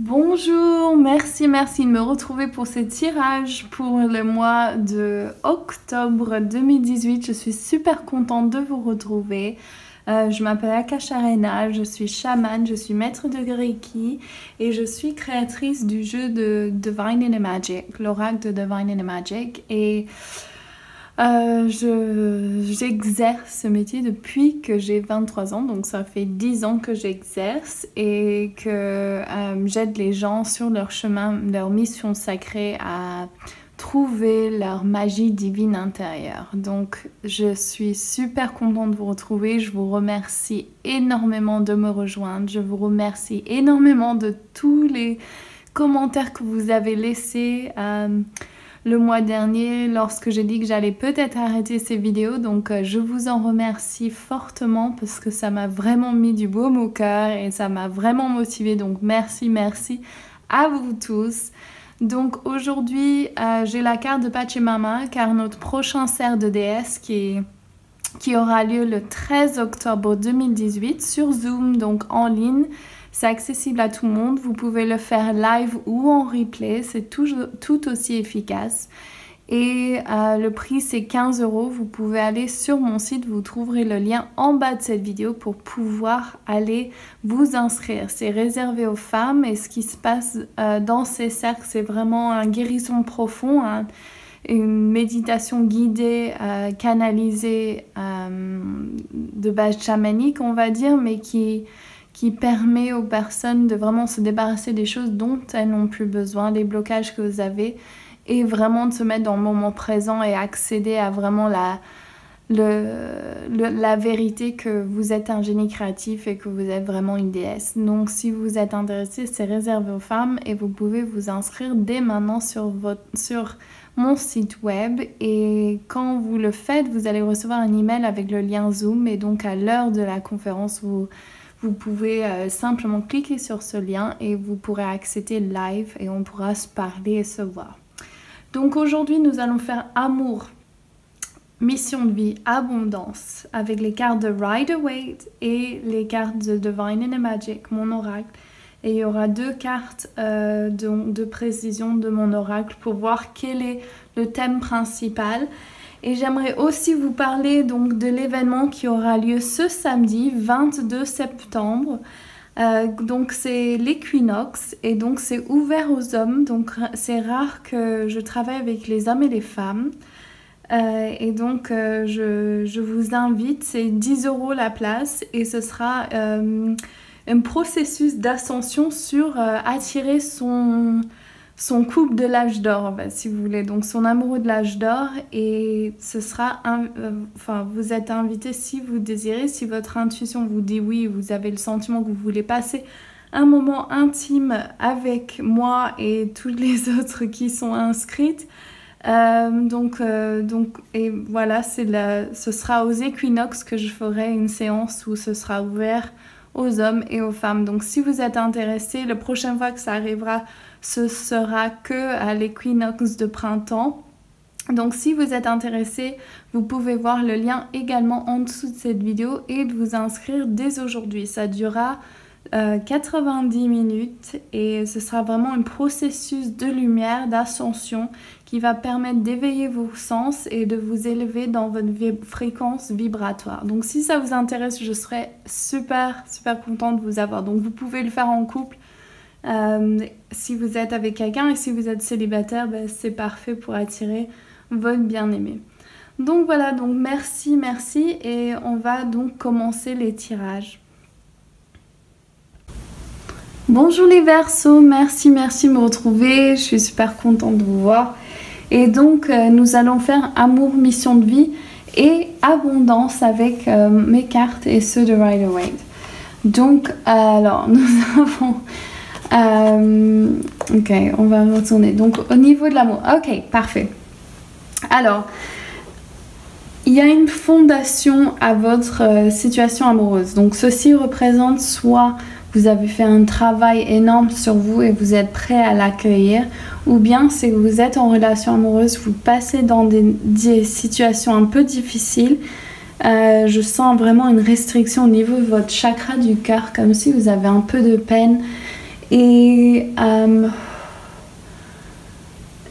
Bonjour, merci de me retrouver pour ce tirage pour le mois de octobre 2018. Je suis super contente de vous retrouver. Je m'appelle Akash Arena, je suis chamane, je suis maître de Reiki et je suis créatrice du jeu de Divine in a Magic, l'oracle de Divine in a Magic. Et j'exerce ce métier depuis que j'ai 23 ans, donc ça fait 10 ans que j'exerce et que j'aide les gens sur leur chemin, leur mission sacrée à trouver leur magie divine intérieure. Donc je suis super contente de vous retrouver, je vous remercie énormément de me rejoindre, je vous remercie énormément de tous les commentaires que vous avez laissés le mois dernier lorsque j'ai dit que j'allais peut-être arrêter ces vidéos, donc je vous en remercie fortement parce que ça m'a vraiment mis du baume au cœur et ça m'a vraiment motivée, donc merci à vous tous. Donc aujourd'hui j'ai la carte de Pachamama car notre prochain cercle de déesse qui aura lieu le 13 octobre 2018 sur Zoom, donc en ligne. C'est accessible à tout le monde, vous pouvez le faire live ou en replay, c'est tout aussi efficace. Et le prix c'est 15 €, vous pouvez aller sur mon site, vous trouverez le lien en bas de cette vidéo pour pouvoir aller vous inscrire. C'est réservé aux femmes et ce qui se passe dans ces cercles, c'est vraiment une guérison profonde, une méditation guidée, canalisée de base chamanique on va dire, mais qui permet aux personnes de vraiment se débarrasser des choses dont elles n'ont plus besoin, les blocages que vous avez, et vraiment de se mettre dans le moment présent et accéder à vraiment la vérité que vous êtes un génie créatif et que vous êtes vraiment une déesse. Donc si vous êtes intéressé, c'est réservé aux femmes et vous pouvez vous inscrire dès maintenant sur mon site web, et quand vous le faites, vous allez recevoir un email avec le lien Zoom, et donc à l'heure de la conférence, vous pouvez simplement cliquer sur ce lien et vous pourrez accéder live et on pourra se parler et se voir. Donc aujourd'hui, nous allons faire amour, mission de vie, abondance avec les cartes de Rider-Waite et les cartes de Divine in a Magic, mon oracle. Et il y aura deux cartes de précision de mon oracle pour voir quel est le thème principal. Et j'aimerais aussi vous parler donc de l'événement qui aura lieu ce samedi 22 septembre. Donc c'est l'équinoxe et donc c'est ouvert aux hommes. Donc c'est rare que je travaille avec les hommes et les femmes. Et donc je vous invite, c'est 10 € la place et ce sera un processus d'ascension sur attirer son couple de l'âge d'or, si vous voulez, donc son amoureux de l'âge d'or, et ce sera, vous êtes invité si vous désirez, si votre intuition vous dit oui, vous avez le sentiment que vous voulez passer un moment intime avec moi et toutes les autres qui sont inscrites. Et voilà, ce sera aux équinoxes que je ferai une séance où ce sera ouvert aux hommes et aux femmes. Donc si vous êtes intéressés, la prochaine fois que ça arrivera, ce sera que à l'équinoxe de printemps. Donc si vous êtes intéressé, vous pouvez voir le lien également en dessous de cette vidéo et de vous inscrire dès aujourd'hui. Ça durera 90 minutes et ce sera vraiment un processus de lumière, d'ascension qui va permettre d'éveiller vos sens et de vous élever dans votre fréquence vibratoire. Donc si ça vous intéresse, je serais super contente de vous avoir. Donc vous pouvez le faire en couple si vous êtes avec quelqu'un, et si vous êtes célibataire, c'est parfait pour attirer votre bien-aimé. Donc voilà, donc merci et on va donc commencer les tirages. Bonjour les Verseaux, merci de me retrouver, je suis super contente de vous voir. Et donc nous allons faire amour, mission de vie et abondance avec mes cartes et ceux de Rider-Waite. Donc alors nous avons... ok, on va retourner. Donc au niveau de l'amour, ok, parfait. Alors, il y a une fondation à votre situation amoureuse. Donc ceci représente soit vous avez fait un travail énorme sur vous et vous êtes prêt à l'accueillir, ou bien c'est que vous êtes en relation amoureuse, vous passez dans des situations un peu difficiles. Je sens vraiment une restriction au niveau de votre chakra du cœur, comme si vous avez un peu de peine Et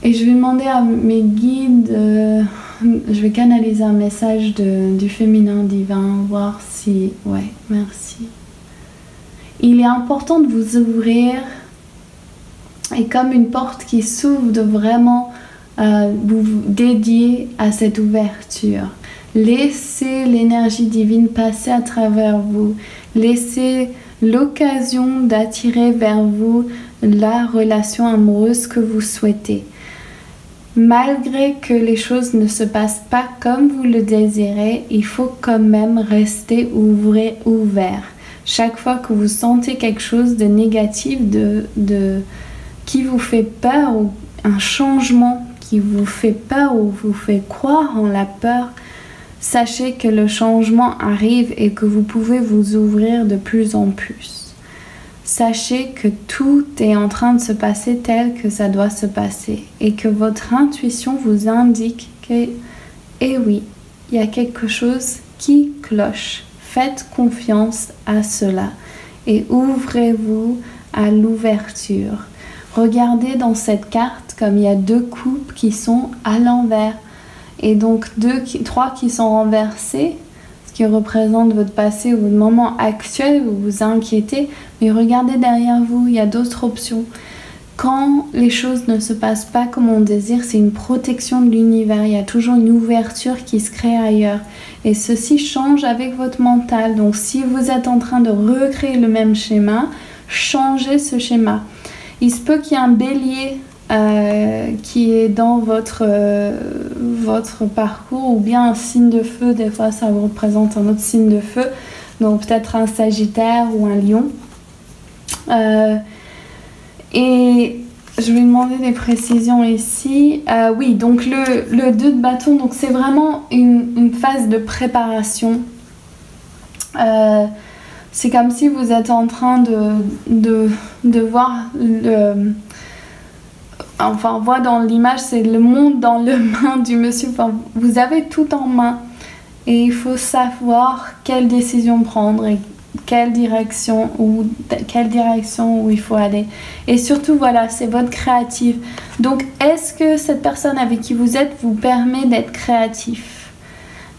je vais demander à mes guides, je vais canaliser un message du féminin divin, voir si... Ouais, merci. Il est important de vous ouvrir, et comme une porte qui s'ouvre, de vraiment vous dédier à cette ouverture. Laissez l'énergie divine passer à travers vous. Laissez l'occasion d'attirer vers vous la relation amoureuse que vous souhaitez. Malgré que les choses ne se passent pas comme vous le désirez, il faut quand même rester ouvert. Chaque fois que vous sentez quelque chose de négatif, qui vous fait peur, ou un changement qui vous fait peur ou vous fait croire en la peur, sachez que le changement arrive et que vous pouvez vous ouvrir de plus en plus. Sachez que tout est en train de se passer tel que ça doit se passer et que votre intuition vous indique que, eh oui, il y a quelque chose qui cloche. Faites confiance à cela et ouvrez-vous à l'ouverture. Regardez dans cette carte comme il y a 2 coupes qui sont à l'envers et donc 3 qui sont renversées, qui représente votre passé ou votre moment actuel où vous vous inquiétez, mais regardez derrière vous, il y a d'autres options. Quand les choses ne se passent pas comme on désire, c'est une protection de l'univers, il y a toujours une ouverture qui se crée ailleurs. Et ceci change avec votre mental, donc si vous êtes en train de recréer le même schéma, changez ce schéma. Il se peut qu'il y ait un bélier qui est dans votre parcours ou bien un signe de feu, des fois ça vous représente un autre signe de feu, donc peut-être un sagittaire ou un lion. Et je vais demander des précisions ici. Oui, donc le 2 de bâton, donc c'est vraiment une phase de préparation. C'est comme si vous êtes en train de voir enfin, on voit dans l'image, c'est le monde dans les mains du monsieur. Enfin, vous avez tout en main. Et il faut savoir quelle décision prendre et quelle direction où il faut aller. Et surtout, voilà, c'est votre créative. Donc, est-ce que cette personne avec qui vous êtes vous permet d'être créatif?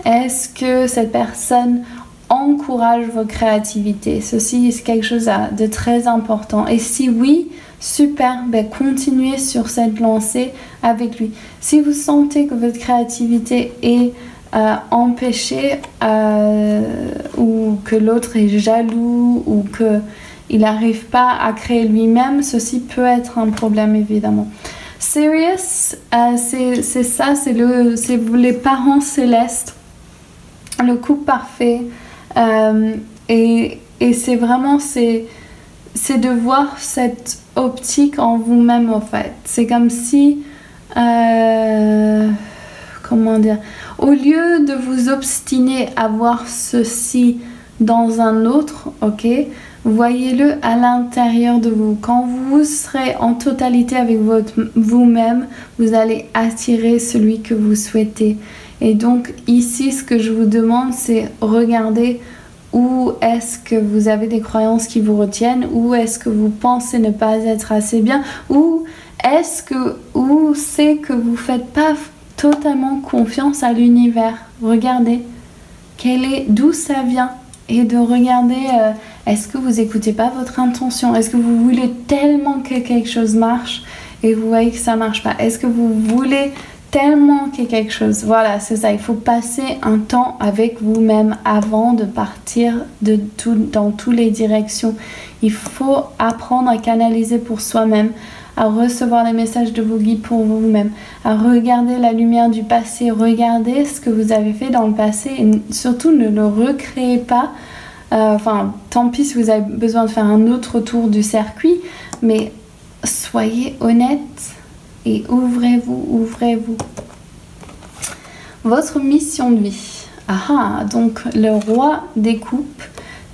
Est-ce que cette personne encourage votre créativité? Ceci, c'est quelque chose de très important. Et si oui, super, ben continuez sur cette lancée avec lui. Si vous sentez que votre créativité est empêchée ou que l'autre est jaloux ou qu'il n'arrive pas à créer lui-même, ceci peut être un problème évidemment. Sirius, c'est ça, c'est les parents célestes, le couple parfait, et c'est vraiment c'est de voir cette optique en vous-même en fait. C'est comme si comment dire, au lieu de vous obstiner à voir ceci dans un autre, ok, voyez-le à l'intérieur de vous. Quand vous serez en totalité avec vous-même, vous allez attirer celui que vous souhaitez. Et donc ici, ce que je vous demande, c'est regarder où est-ce que vous avez des croyances qui vous retiennent, où est-ce que vous pensez ne pas être assez bien, où c'est que vous faites pas totalement confiance à l'univers. Regardez d'où ça vient et de regarder est-ce que vous écoutez pas votre intention, est-ce que vous voulez tellement que quelque chose marche et vous voyez que ça marche pas, est-ce que vous voulez tellement qu'il y ait quelque chose. Voilà, c'est ça, il faut passer un temps avec vous-même avant de partir dans toutes les directions. Il faut apprendre à canaliser pour soi-même, à recevoir les messages de vos guides pour vous-même, à regarder la lumière du passé, regardez ce que vous avez fait dans le passé et surtout ne le recréez pas. Enfin, tant pis si vous avez besoin de faire un autre tour du circuit, mais soyez honnête. Et ouvrez-vous. Votre mission de vie. Ah, donc le roi des coupes,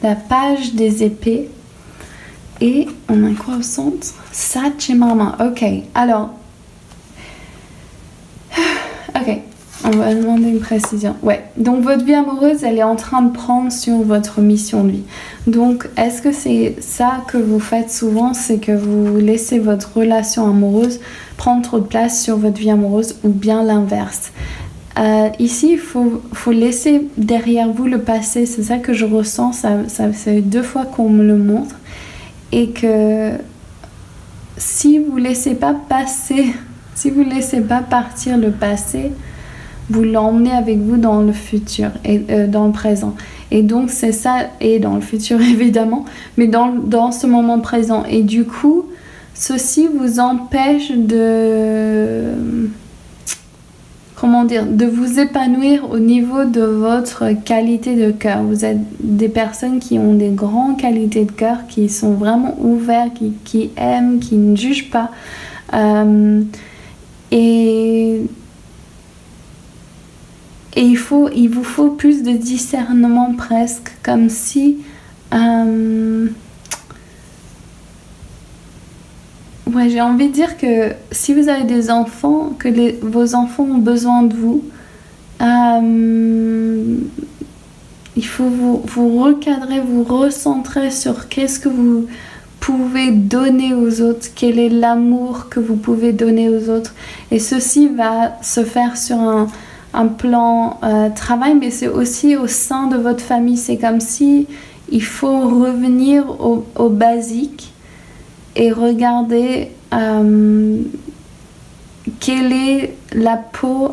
la page des épées. Et on a quoi au centre? Sachemama. Ok, alors. Ok, On va demander une précision. Ouais, donc votre vie amoureuse, elle est en train de prendre sur votre mission de vie. Donc, est-ce que c'est ça que vous faites souvent, c'est que vous laissez votre relation amoureuse prendre trop de place sur votre vie amoureuse ou bien l'inverse? Ici, il faut laisser derrière vous le passé. C'est ça que je ressens. Ça fait 2 fois qu'on me le montre. Et que si vous laissez pas passer, si vous laissez pas partir le passé, vous l'emmenez avec vous dans le futur et dans le présent. Et donc c'est ça, et dans le futur évidemment, mais dans ce moment présent. Et du coup, ceci vous empêche de... comment dire, de vous épanouir au niveau de votre qualité de cœur. Vous êtes des personnes qui ont des grandes qualités de cœur, qui sont vraiment ouverts, qui aiment, qui ne jugent pas. Et il vous faut plus de discernement presque, comme si... ouais, j'ai envie de dire que si vous avez des enfants, que vos enfants ont besoin de vous, il faut vous recadrer, vous recentrer sur qu'est-ce que vous pouvez donner aux autres, quel est l'amour que vous pouvez donner aux autres. Et ceci va se faire sur un plan travail, mais c'est aussi au sein de votre famille. C'est comme si il faut revenir au basique et regarder quelle est la peau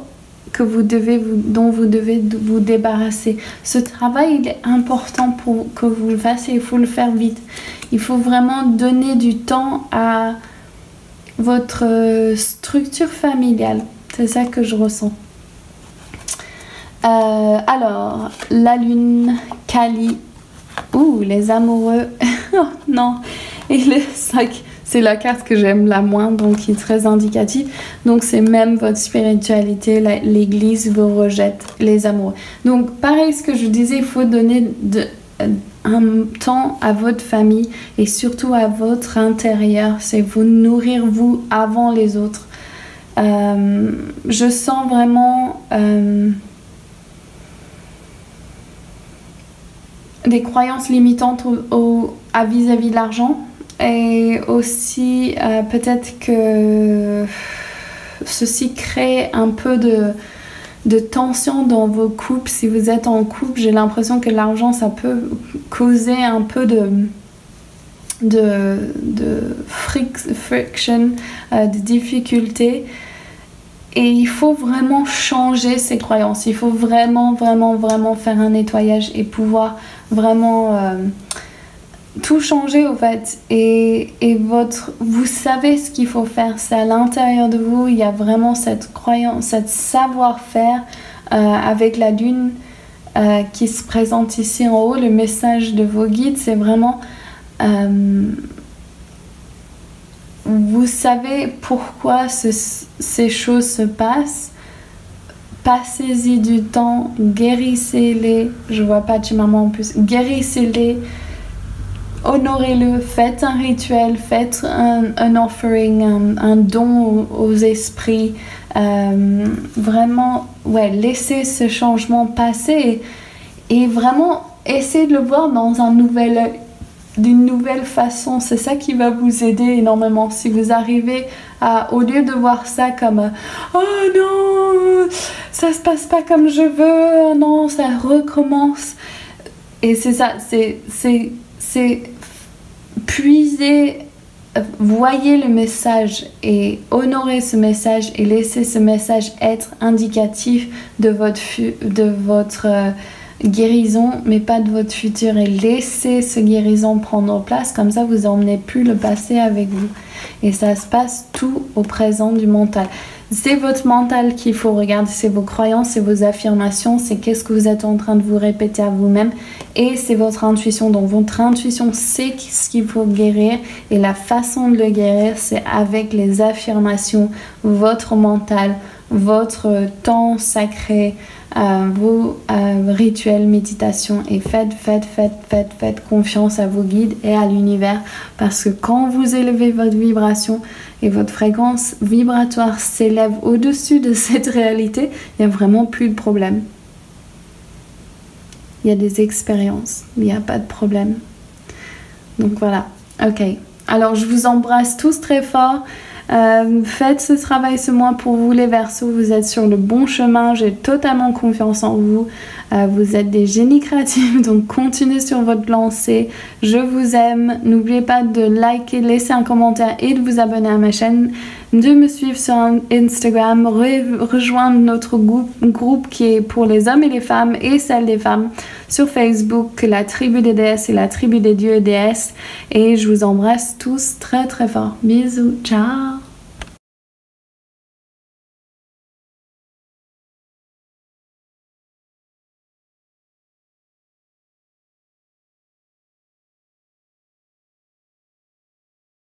que dont vous devez vous débarrasser. Ce travail, il est important pour que vous le fassiez. Il faut le faire vite. Il faut vraiment donner du temps à votre structure familiale. C'est ça que je ressens. Alors, la lune, Kali. Ouh, les amoureux. Oh non. Et le 5, c'est la carte que j'aime la moins, donc qui est très indicative. Donc c'est même votre spiritualité, l'église vous rejette, les amoureux. Donc pareil, ce que je disais, il faut donner un temps à votre famille et surtout à votre intérieur. C'est vous nourrir vous avant les autres. Je sens vraiment... des croyances limitantes à vis-à-vis de l'argent, et aussi peut-être que ceci crée un peu de tension dans vos couples. Si vous êtes en couple, j'ai l'impression que l'argent, ça peut causer un peu de friction, de difficulté. Et il faut vraiment changer ces croyances. Il faut vraiment faire un nettoyage et pouvoir vraiment tout changer au fait. Et vous savez ce qu'il faut faire. C'est à l'intérieur de vous. Il y a vraiment cette croyance, cette savoir-faire avec la lune qui se présente ici en haut. Le message de vos guides, c'est vraiment... vous savez pourquoi ces choses se passent. Passez-y du temps, guérissez-les. Je vois pas de maman en plus. Guérissez-les, honorez-le, faites un rituel, faites un offering, un don aux esprits. Vraiment, ouais, laissez ce changement passer et vraiment essayez de le voir dans d'une nouvelle façon. C'est ça qui va vous aider énormément. Si vous arrivez à, au lieu de voir ça comme oh non, ça se passe pas comme je veux, oh non, ça recommence. Et c'est ça, c'est puiser, voyez le message et honorez ce message et laissez ce message être indicatif de votre guérison, mais pas de votre futur, et laissez ce guérison prendre place. Comme ça, vous n'emmenez plus le passé avec vous. Et ça se passe tout au présent du mental. C'est votre mental qu'il faut regarder, c'est vos croyances, c'est vos affirmations, c'est qu'est-ce que vous êtes en train de vous répéter à vous-même, et c'est votre intuition. Donc votre intuition sait ce qu'il faut guérir, et la façon de le guérir, c'est avec les affirmations, votre mental, votre temps sacré, vos rituels, méditation et faites confiance à vos guides et à l'univers parce que quand vous élevez votre vibration et votre fréquence vibratoire s'élève au-dessus de cette réalité, il n'y a vraiment plus de problème. Il y a des expériences, il n'y a pas de problème. Donc voilà, ok. Alors je vous embrasse tous très fort. Faites ce travail ce mois pour vous les Verseaux, vous êtes sur le bon chemin, j'ai totalement confiance en vous, vous êtes des génies créatifs, donc continuez sur votre lancée, je vous aime, n'oubliez pas de liker, laisser un commentaire et de vous abonner à ma chaîne, de me suivre sur Instagram, rejoindre notre groupe qui est pour les hommes et les femmes et celle des femmes sur Facebook, la tribu des déesses et la tribu des dieux et déesses, et je vous embrasse tous très très fort, bisous, ciao.